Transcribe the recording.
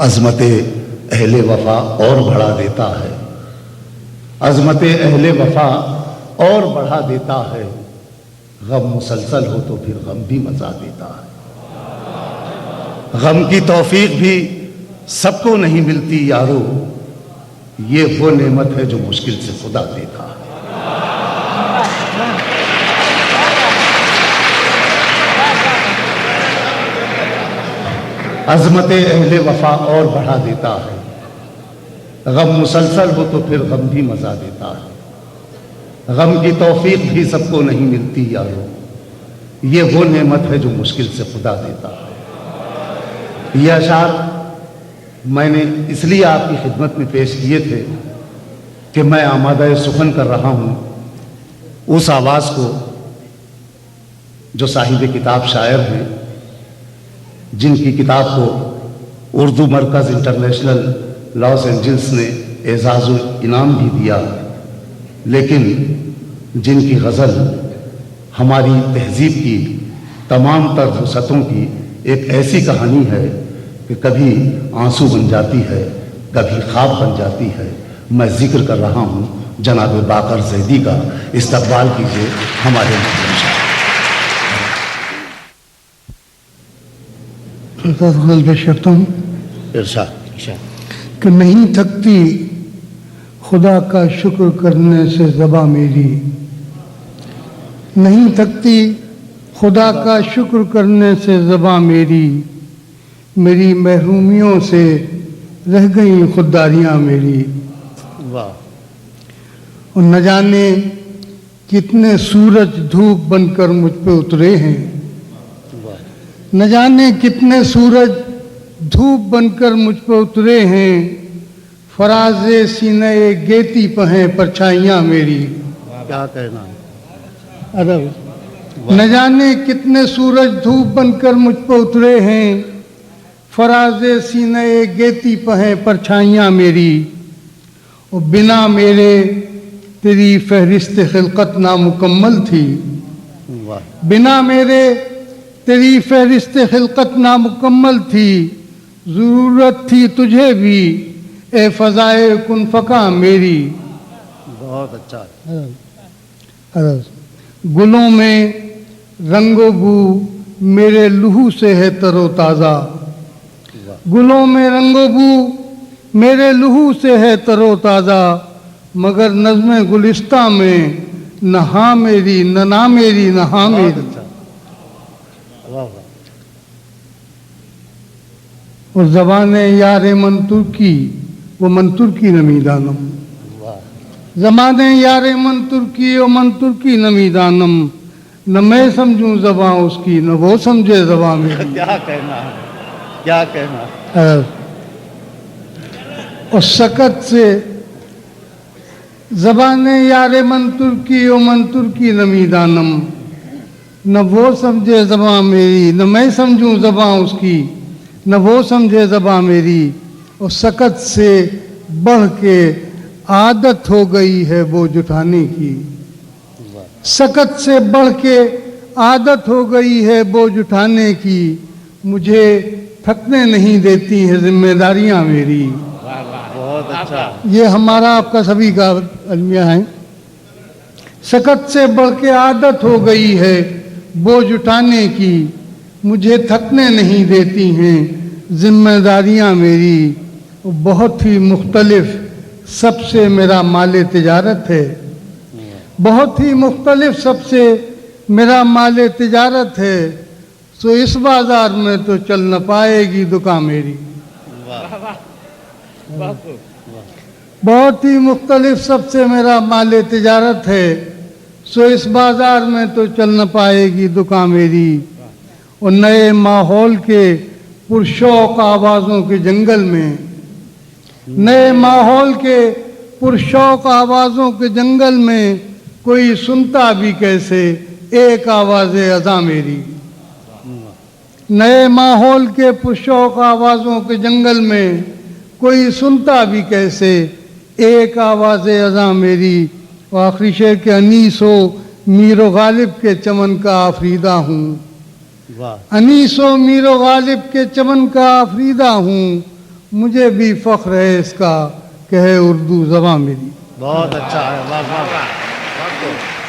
عظمت اہل وفا اور بڑھا دیتا ہے، عظمت اہل وفا اور بڑھا دیتا ہے، غم مسلسل ہو تو پھر غم بھی مزا دیتا ہے۔ غم کی توفیق بھی سب کو نہیں ملتی یارو، یہ وہ نعمت ہے جو مشکل سے خدا دیتا ہے۔ عظمت اہل وفا اور بڑھا دیتا ہے، غم مسلسل ہو تو پھر غم بھی مزا دیتا ہے۔ غم کی توفیق بھی سب کو نہیں ملتی یارو، یہ وہ نعمت ہے جو مشکل سے خدا دیتا ہے۔ یہ اشعار میں نے اس لیے آپ کی خدمت میں پیش کیے تھے کہ میں آمادہ سخن کر رہا ہوں اس آواز کو جو صاحب کتاب شاعر ہیں، جن کی کتاب کو اردو مرکز انٹرنیشنل لاس اینجلس نے اعزاز و انعام بھی دیا، لیکن جن کی غزل ہماری تہذیب کی تمام تر وسعتوں کی ایک ایسی کہانی ہے کہ کبھی آنسو بن جاتی ہے، کبھی خواب بن جاتی ہے۔ میں ذکر کر رہا ہوں جناب باقر زیدی کا۔ استقبال کیجیے ہمارے محترم شاعر۔ ارشاد کہ نہیں تھکتی خدا کا شکر کرنے سے زباں میری، نہیں تھکتی خدا کا شکر کرنے سے زباں میری، میری محرومیوں سے رہ گئیں خودداریاں میری۔ واہ! اور نہ جانے کتنے سورج دھوپ بن کر مجھ پہ اترے ہیں، نہ جانے کتنے سورج دھوپ بن کر مجھ پہ اترے ہیں، فراز سینہ گیتی پہ ہیں پرچھائیاں میری۔ کیا کہنا ہے؟ نہ جانے کتنے سورج دھوپ بن کر مجھ پہ اترے ہیں، فراز سینہ گیتی پہ ہیں پرچھائیاں میری۔ اور بنا میرے تیری فہرست خلقت نامکمل تھی، بنا میرے تیری فہرست خلقت نامکمل تھی، ضرورت تھی تجھے بھی اے فضائے کن فکا میری۔ بہت اچھا۔ گلوں میں رنگ و بو میرے لہو سے ہے تر و تازہ، گلوں میں رنگ و بو میرے لہو سے ہے تر و تازہ، مگر نظم گلستہ میں نہ ہاں میری نہ نا میری نہ ہاں میری۔ اور زبان یار من ترکی وہ من ترکی نمی دانم، زبان یار من ترکی و من ترکی نمی دانم، نہ میں سمجھوں زباں اس کی نہ وہ سمجھے زباں میری۔ کیا کہنا ہے، کیا کہنا ہے۔ اور سکت سے زبان یار من ترکی و من ترکی نمی دانم، نہ وہ سمجھے زباں میری نہ میں سمجھوں زباں اس کی نہ وہ سمجھے زباں میری۔ اور سکت سے بڑھ کے عادت ہو گئی ہے بوجھ اٹھانے کی، سکت سے بڑھ کے عادت ہو گئی ہے بوجھ اٹھانے کی، مجھے تھکنے نہیں دیتی ہیں ذمہ داریاں میری۔ بہت اچھا۔ یہ ہمارا آپ کا سبھی کا المیہ ہے۔ سکت سے بڑھ کے عادت ہو گئی ہے بوجھ اٹھانے کی، مجھے تھکنے نہیں دیتی ہیں ذمہ داریاں میری۔ بہت ہی مختلف سب سے میرا مال تجارت ہے، بہت ہی مختلف سب سے میرا مال تجارت ہے، سو اس بازار میں تو چل نہ پائے گی دکان میری۔ بہت ہی مختلف سب سے میرا مال تجارت ہے، سو اس بازار میں تو چل نہ پائے گی دکان میری۔ اور نئے ماحول کے پرشوق آوازوں کے جنگل میں، نئے ماحول کے پرشوق آوازوں کے جنگل میں، کوئی سنتا بھی کیسے ایک آواز اذاں میری۔ نئے ماحول کے پرشوق آوازوں کے جنگل میں، کوئی سنتا بھی کیسے ایک آواز اذاں میری۔ اور آخری شعر کے انیس و میر و غالب کے چمن کا آفریدہ ہوں، انیس و میر و غالب کے چمن کا آفریدہ ہوں، مجھے بھی فخر ہے اس کا کہ ہے اردو زباں میری. بہت اچھا ہے. واہ واہ.